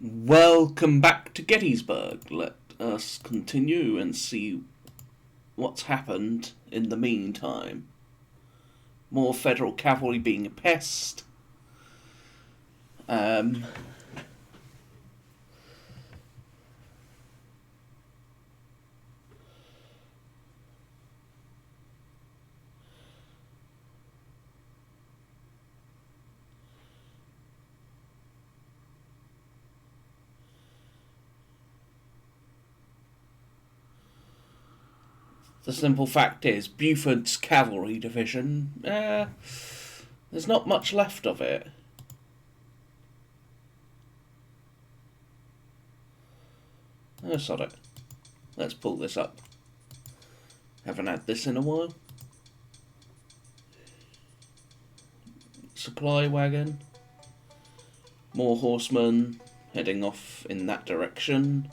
Welcome back to Gettysburg. Let us continue and see what's happened in the meantime. More federal cavalry being a pest. The simple fact is, Buford's cavalry division, there's not much left of it. Oh, sod it. Let's pull this up. Haven't had this in a while. Supply wagon. More horsemen heading off in that direction.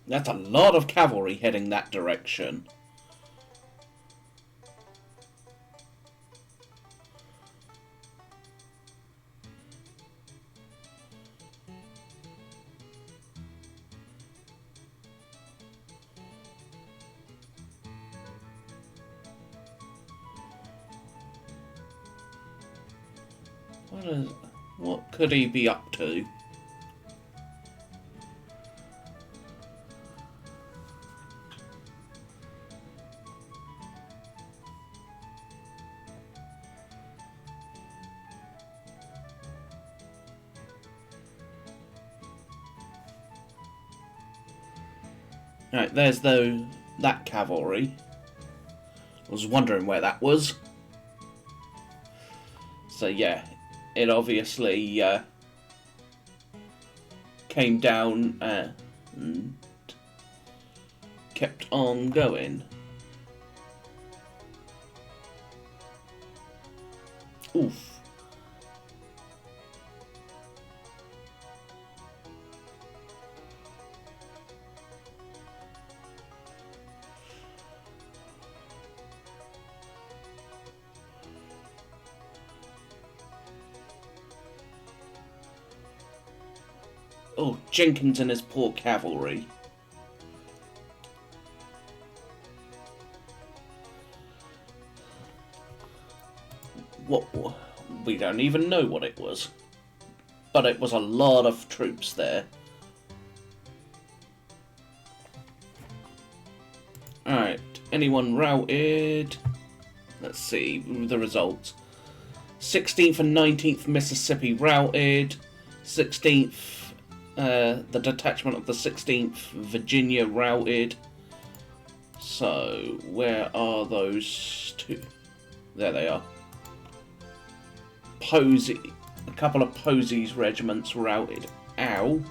That's a lot of cavalry heading that direction. What could he be up to? Right, there's that cavalry. I was wondering where that was. So yeah, it obviously came down and kept on going. Oof. Oh, Jenkins and his poor cavalry. What? We don't even know what it was. But it was a lot of troops there. Alright, anyone routed? Let's see the results. 16th and 19th Mississippi routed. 16th, the detachment of the 16th Virginia routed. So, where are those two? There they are. Posey, a couple of Posey's regiments routed. Ow.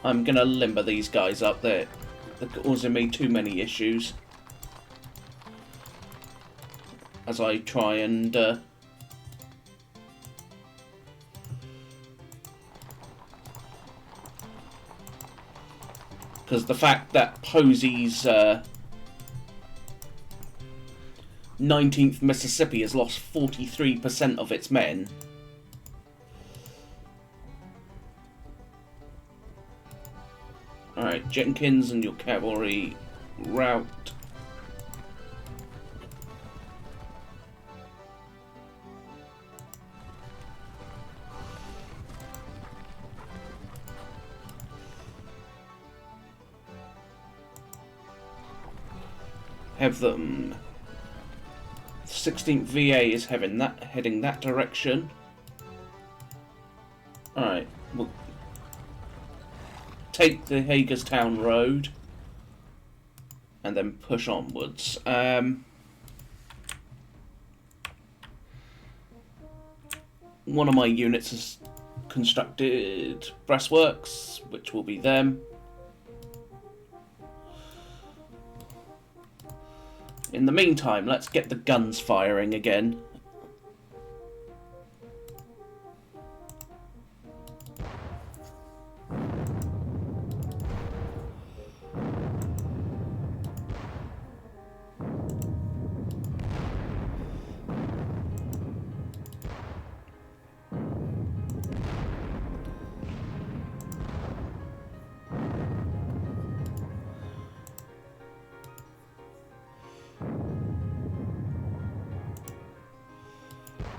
I'm gonna limber these guys up. They're causing me too many issues as I try and because the fact that Posey's 19th Mississippi has lost 43% of its men. Alright, Jenkins and your cavalry route. Have them. 16th VA is heading that direction. Alright, we'll take the Hagerstown Road and then push onwards. One of my units has constructed breastworks, which will be them. In the meantime, let's get the guns firing again.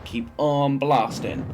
Keep on blasting.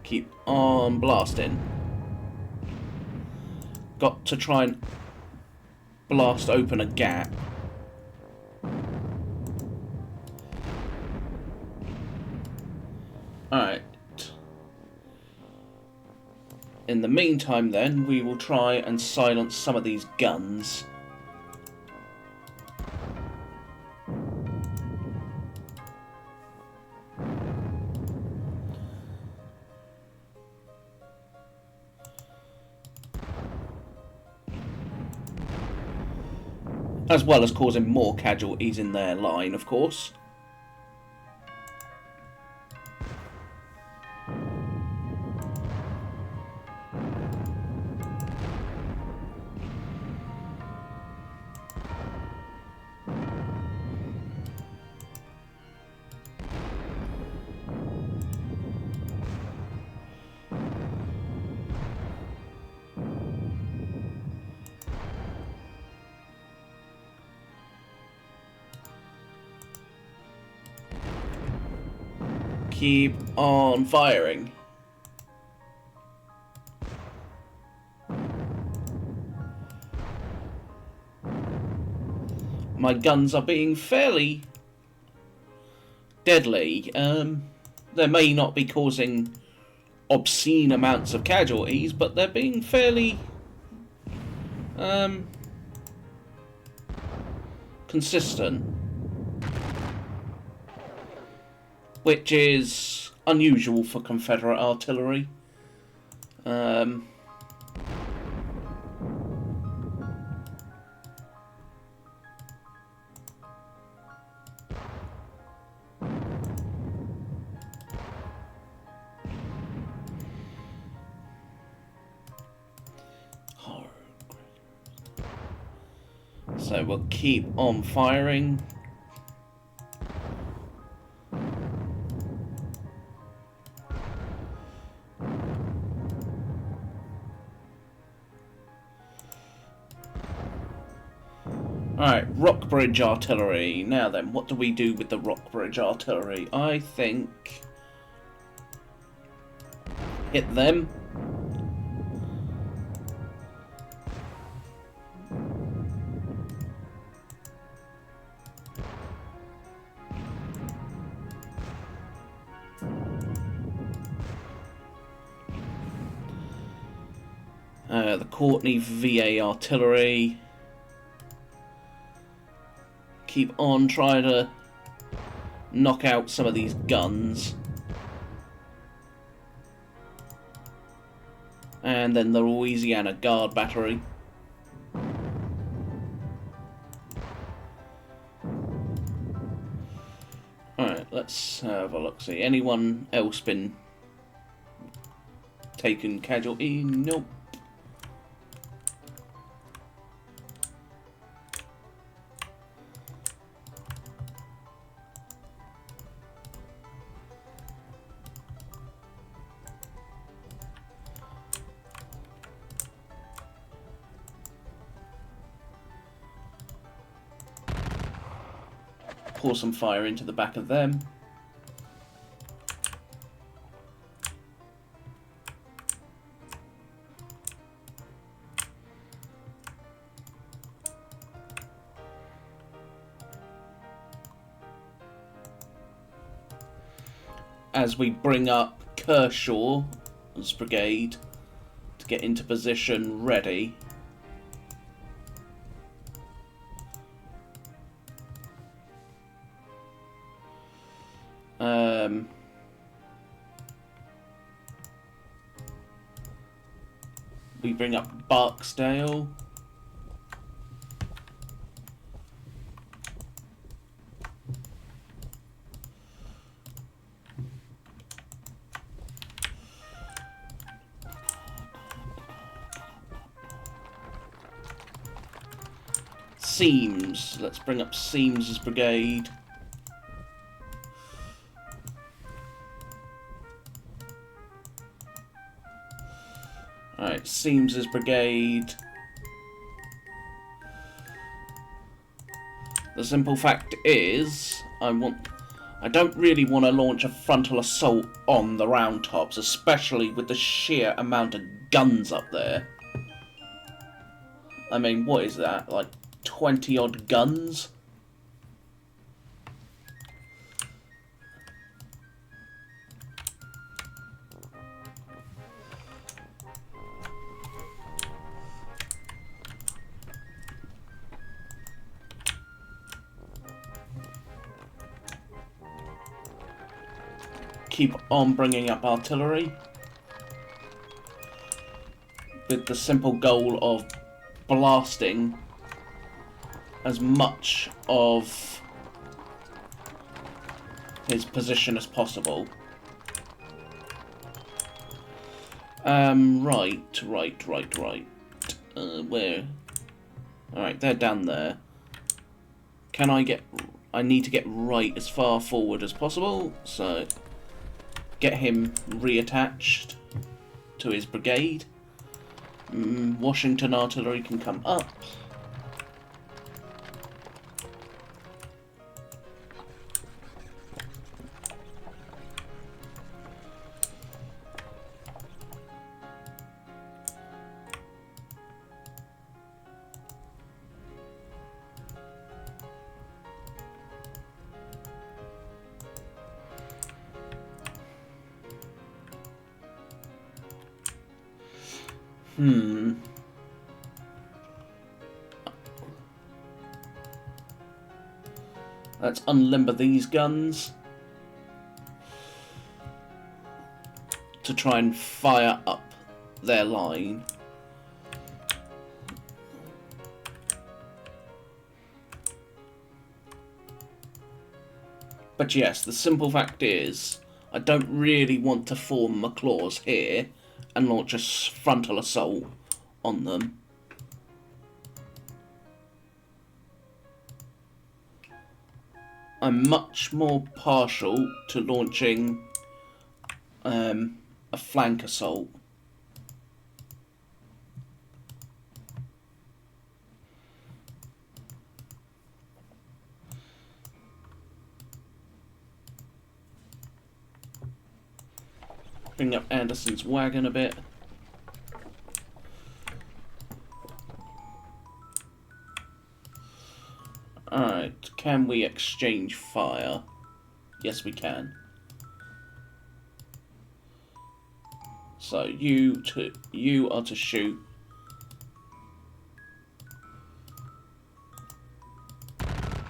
Keep on blasting. Got to try and blast open a gap. Alright. In the meantime then, we will try and silence some of these guns. As well as causing more casualties in their line, of course. Keep on firing. My guns are being fairly deadly. They may not be causing obscene amounts of casualties, but they're being fairly consistent. Which is unusual for Confederate artillery. So we'll keep on firing. Alright, rock bridge artillery. Now then, what do we do with the rock bridge artillery? I think... hit them. The Courtney VA artillery. Keep on trying to knock out some of these guns. And then the Louisiana Guard battery. Alright, let's have a look. See, anyone else been taken casualty? Nope. Pour some fire into the back of them. As we bring up Kershaw's brigade to get into position ready. We bring up Barksdale. Seams. Let's bring up Seams's brigade. Alright, Seams's brigade. The simple fact is, I don't really want to launch a frontal assault on the Round Tops, especially with the sheer amount of guns up there. I mean, what is that? Like 20 odd guns? Keep on bringing up artillery with the simple goal of blasting as much of his position as possible. Right. Where? Alright, they're down there. I need to get right as far forward as possible, so get him reattached to his brigade. Washington artillery can come up. Let's unlimber these guns to try and fire up their line. But yes, the simple fact is, I don't really want to form McClaws here and launch a frontal assault on them. I'm much more partial to launching a flank assault. Bring up Anderson's wagon a bit. Alright, can we exchange fire? Yes, we can. So you are to shoot.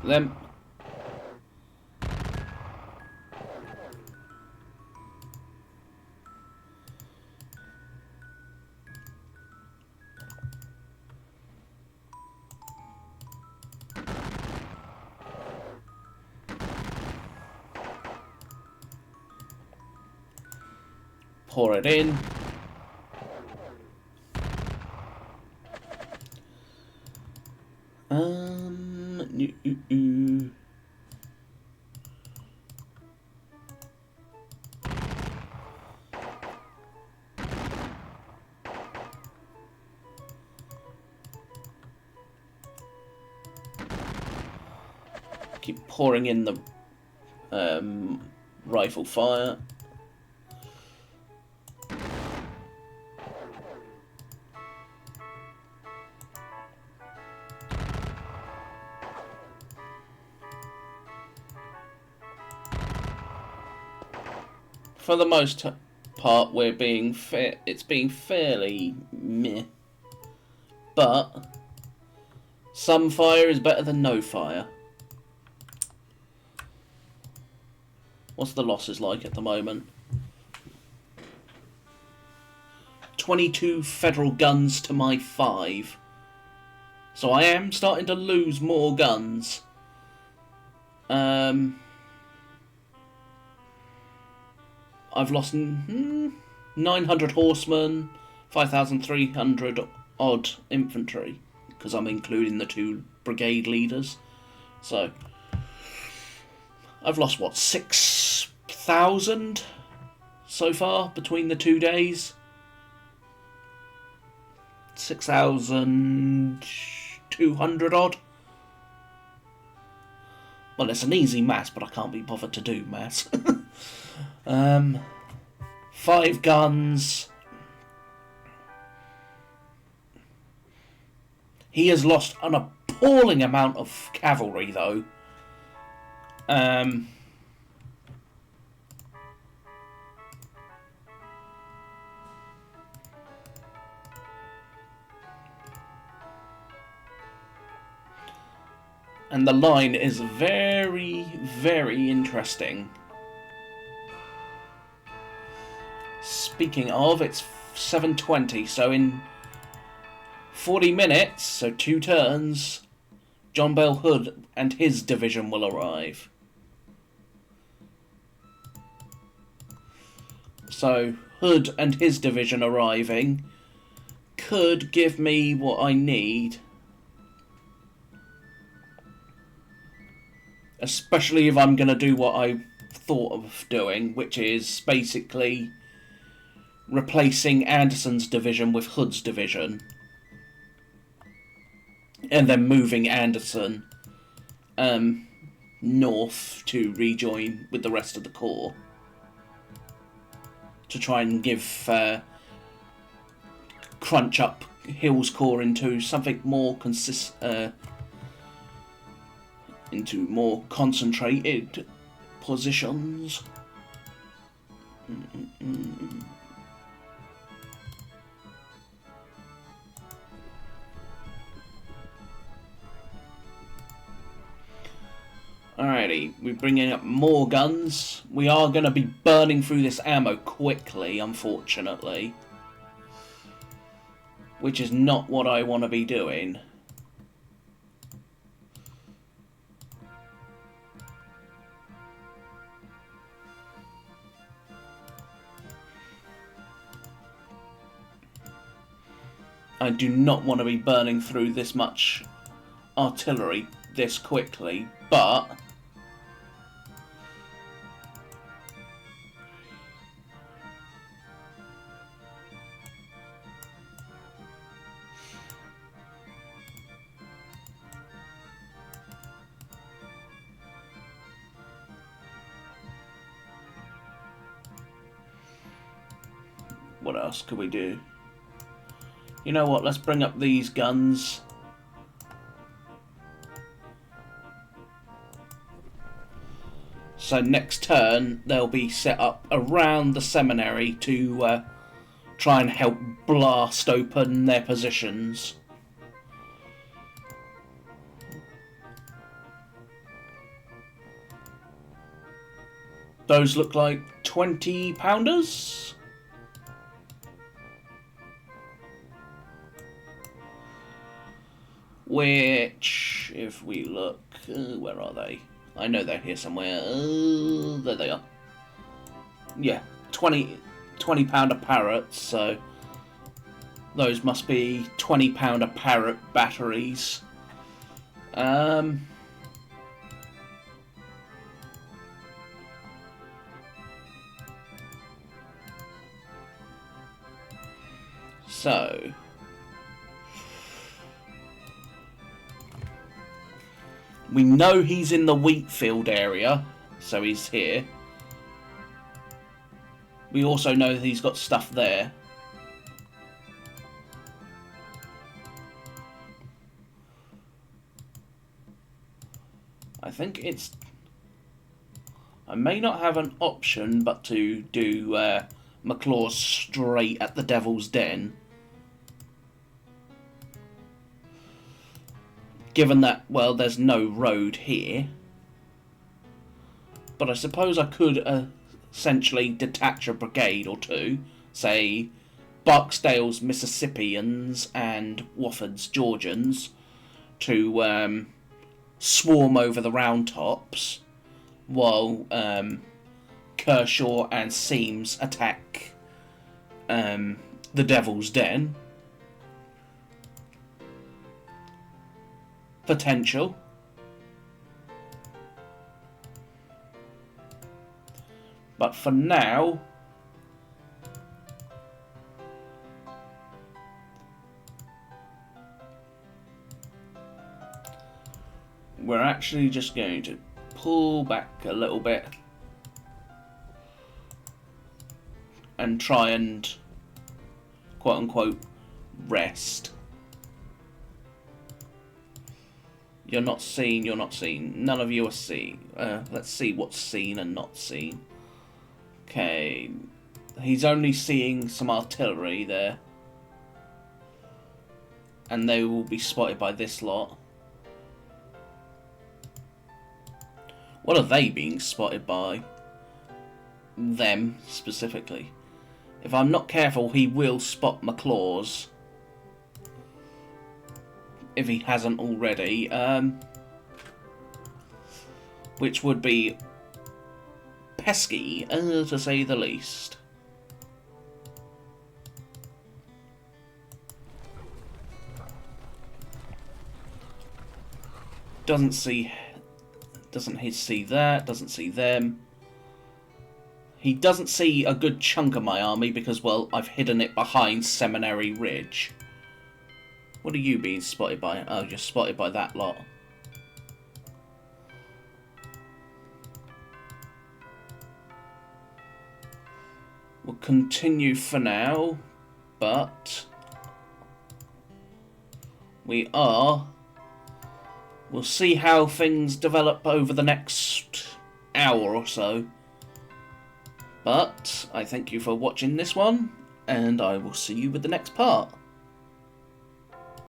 Them. Pour it in. Keep pouring in the rifle fire. For the most part we're being it's being fairly meh. But some fire is better than no fire. What's the losses like at the moment? 22 federal guns to my 5. So I am starting to lose more guns. I've lost 900 horsemen, 5,300 odd infantry, because I'm including the 2 brigade leaders. So I've lost, what, 6,000 so far between the 2 days? 6,200 odd. Well, it's an easy maths, but I can't be bothered to do maths. 5 guns. He has lost an appalling amount of cavalry, though. And the line is very, very interesting. Speaking of, it's 7:20, so in 40 minutes, so 2 turns, John Bell Hood and his division will arrive. So Hood and his division arriving could give me what I need. Especially if I'm going to do what I thought of doing, which is basically replacing Anderson's division with Hood's division. And then moving Anderson north to rejoin with the rest of the corps. To try and give crunch up Hill's corps into something more into more concentrated positions. Alrighty, we're bringing up more guns. We are going to be burning through this ammo quickly, unfortunately. Which is not what I want to be doing. I do not want to be burning through this much artillery this quickly, but what else could we do? You know what, let's bring up these guns. So next turn, they'll be set up around the seminary to try and help blast open their positions. Those look like 20-pounders. Which, if we look, where are they? I know they're here somewhere. There they are. Yeah, 20-pounder parrots, so those must be 20-pounder parrot batteries. So we know he's in the wheat field area, so he's here. We also know that he's got stuff there. I think it's... I may not have an option but to do my claws straight at the Devil's Den. Given that, well, there's no road here. But I suppose I could essentially detach a brigade or two, say Barksdale's Mississippians and Wofford's Georgians, to swarm over the Round Tops, while Kershaw and Seames attack the Devil's Den. Potential. But for now, we're actually just going to pull back a little bit and try and quote-unquote rest. You're not seen, you're not seen. None of you are seen. Let's see what's seen and not seen. Okay. He's only seeing some artillery there. And they will be spotted by this lot. What are they being spotted by? Them, specifically. If I'm not careful, he will spot my claws. If he hasn't already, which would be pesky, to say the least. Doesn't he see that? Doesn't see them. He doesn't see a good chunk of my army because, well, I've hidden it behind Seminary Ridge. What are you being spotted by? Oh, you're spotted by that lot. We'll continue for now, but we'll see how things develop over the next hour or so. But I thank you for watching this one, and I will see you with the next part.